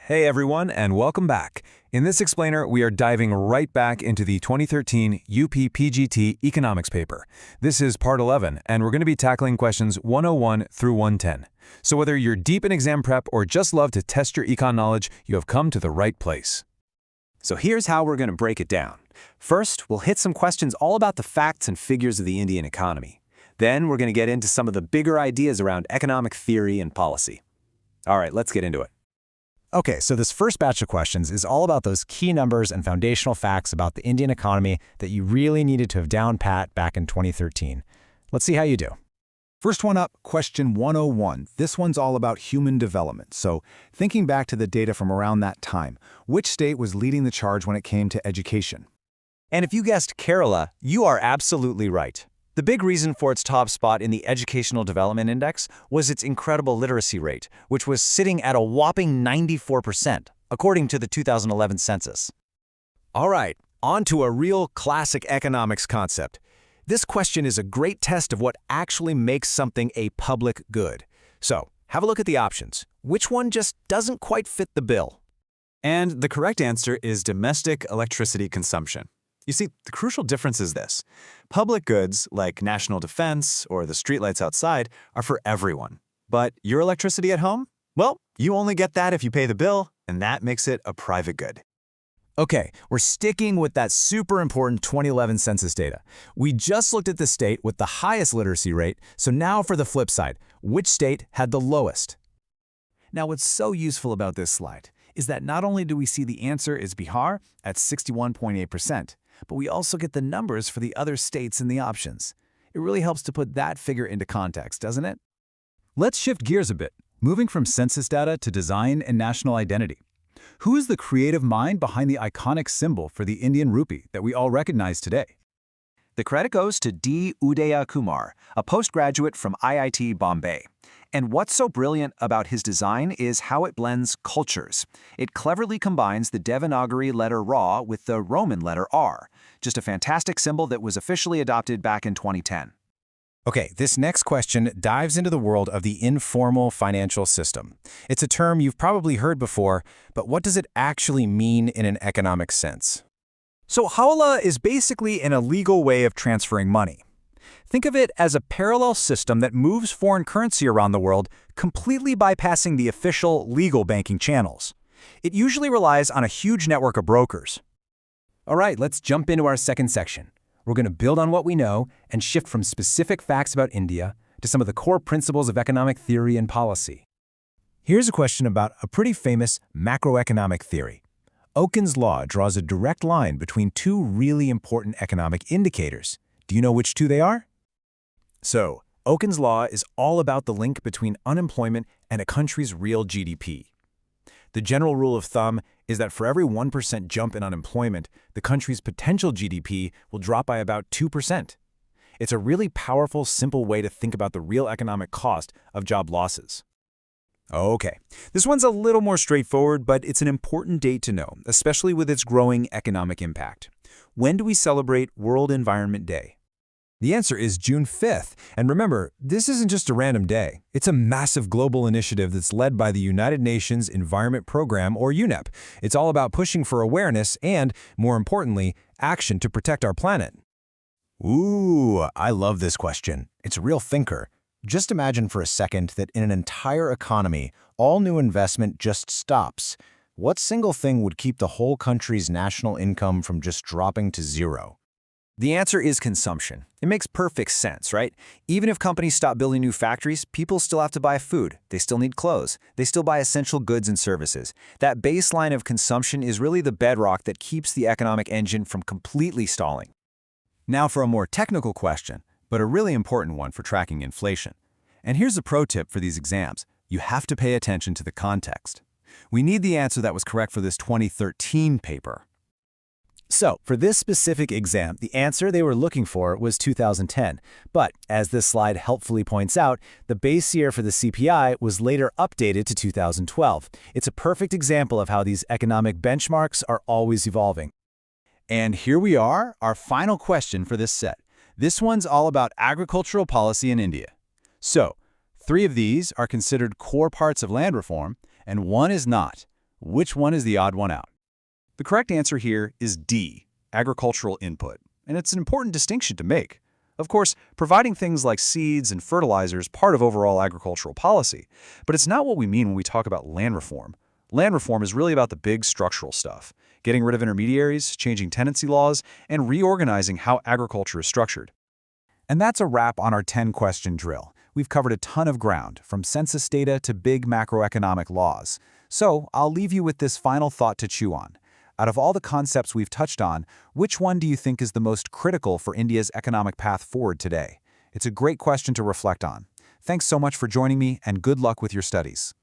Hey everyone, and welcome back. In this explainer, we are diving right back into the 2013 UP PGT economics paper. This is part 11, and we're going to be tackling questions 101 through 110. So whether you're deep in exam prep or just love to test your econ knowledge, you have come to the right place. So here's how we're going to break it down. First, we'll hit some questions all about the facts and figures of the Indian economy. Then we're going to get into some of the bigger ideas around economic theory and policy. All right, let's get into it. Okay, so this first batch of questions is all about those key numbers and foundational facts about the Indian economy that you really needed to have down pat back in 2013. Let's see how you do. First one up, question 101. This one's all about human development. So thinking back to the data from around that time, which state was leading the charge when it came to education? And if you guessed Kerala, you are absolutely right. The big reason for its top spot in the Educational Development Index was its incredible literacy rate, which was sitting at a whopping 94%, according to the 2011 census. All right, on to a real classic economics concept. This question is a great test of what actually makes something a public good. So, have a look at the options. Which one just doesn't quite fit the bill? And the correct answer is domestic electricity consumption. You see, the crucial difference is this. Public goods, like national defense or the streetlights outside, are for everyone. But your electricity at home? Well, you only get that if you pay the bill, and that makes it a private good. Okay, we're sticking with that super important 2011 census data. We just looked at the state with the highest literacy rate, so now for the flip side, which state had the lowest? Now, what's so useful about this slide is that not only do we see the answer is Bihar at 61.8%, but we also get the numbers for the other states in the options. It really helps to put that figure into context, doesn't it? Let's shift gears a bit, moving from census data to design and national identity. Who is the creative mind behind the iconic symbol for the Indian rupee that we all recognize today? The credit goes to D. Udaya Kumar, a postgraduate from IIT Bombay. And what's so brilliant about his design is how it blends cultures. It cleverly combines the Devanagari letter Ra with the Roman letter R, just a fantastic symbol that was officially adopted back in 2010. Okay, this next question dives into the world of the informal financial system. It's a term you've probably heard before, but what does it actually mean in an economic sense? So hawala is basically an illegal way of transferring money. Think of it as a parallel system that moves foreign currency around the world, completely bypassing the official legal banking channels. It usually relies on a huge network of brokers. All right, let's jump into our second section. We're going to build on what we know and shift from specific facts about India to some of the core principles of economic theory and policy. Here's a question about a pretty famous macroeconomic theory. Oken's law draws a direct line between two really important economic indicators. Do you know which two they are? So, Oken's law is all about the link between unemployment and a country's real GDP. The general rule of thumb is that for every 1% jump in unemployment, the country's potential GDP will drop by about 2%. It's a really powerful, simple way to think about the real economic cost of job losses. Okay, this one's a little more straightforward, but it's an important date to know, especially with its growing economic impact. When do we celebrate World Environment Day? The answer is June 5th. And remember, this isn't just a random day. It's a massive global initiative that's led by the United Nations Environment Program, or UNEP. It's all about pushing for awareness and, more importantly, action to protect our planet. Ooh, I love this question. It's a real thinker. Just imagine for a second that in an entire economy, all new investment just stops. What single thing would keep the whole country's national income from just dropping to zero? The answer is consumption. It makes perfect sense, right? Even if companies stop building new factories, people still have to buy food. They still need clothes. They still buy essential goods and services. That baseline of consumption is really the bedrock that keeps the economic engine from completely stalling. Now for a more technical question, but a really important one for tracking inflation. And here's a pro tip for these exams. You have to pay attention to the context. We need the answer that was correct for this 2013 paper. So, for this specific exam, the answer they were looking for was 2010. But, as this slide helpfully points out, the base year for the CPI was later updated to 2012. It's a perfect example of how these economic benchmarks are always evolving. And here we are, our final question for this set. This one's all about agricultural policy in India. So, 3 of these are considered core parts of land reform, and 1 is not. Which one is the odd one out? The correct answer here is D, agricultural input. And it's an important distinction to make. Of course, providing things like seeds and fertilizer is part of overall agricultural policy, but it's not what we mean when we talk about land reform. Land reform is really about the big structural stuff, getting rid of intermediaries, changing tenancy laws, and reorganizing how agriculture is structured. And that's a wrap on our 10-question drill. We've covered a ton of ground, from census data to big macroeconomic laws. So I'll leave you with this final thought to chew on. Out of all the concepts we've touched on, which one do you think is the most critical for India's economic path forward today? It's a great question to reflect on. Thanks so much for joining me, and good luck with your studies.